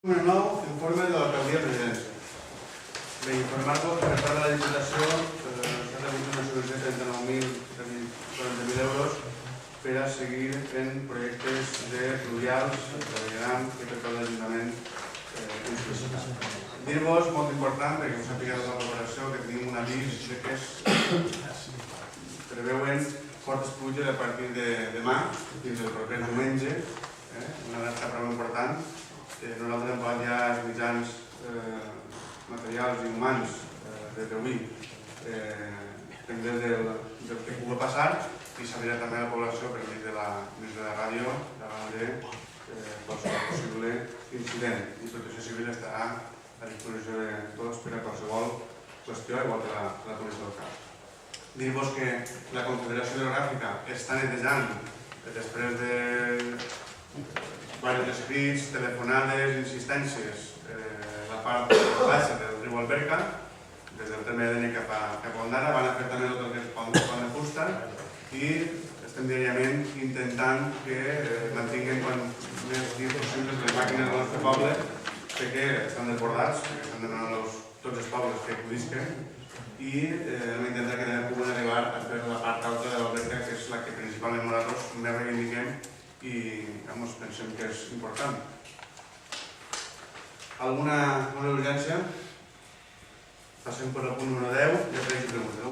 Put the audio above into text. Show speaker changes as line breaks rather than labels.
Número 9, informe de l'alcaldia de Presidència. Bé, informar-vos que per part de la Diputació s'ha rebut una subvenció de 39.040 euros per a seguir fent projectes de pluvials, de Valleram i per part de l'Ajuntament en sol·licitat. Dir-vos, molt important, perquè us sapigueu de la cooperació, que tenim un avís que es preveuen fortes pluges a partir de demà fins al proper diumenge, una alerta prou important. Nosaltres hem posat ja els mitjans materials i humans des d'avui pendents del que pugui passar i s'avisarà també a la població per mig de la ràdio davant de qualsevol possible incident. I Protecció Civil estarà a disposició de tots per a qualsevol qüestió, igual que la policia local. Dir-vos que la Confederació Hidrogràfica està netejant després de diversos escrits, telefonades, insistències, la part baixa del riu Alberca, des del terme d'Edene cap a Ondara, van a fer també tot el que és pont de fusta i estem diàriament intentant que mantinguen quan més dies possibles les màquines del nostre poble perquè estan desbordats, perquè estan demanant tots els pobles que acudisquen i hem intentat que també puguen arribar a fer la part alta de l'Alberca, que és la que principalment nosaltres més reivindiquem i pensem que és important. Alguna urgència? Passem per el punt número 10 i après hi pregunteu.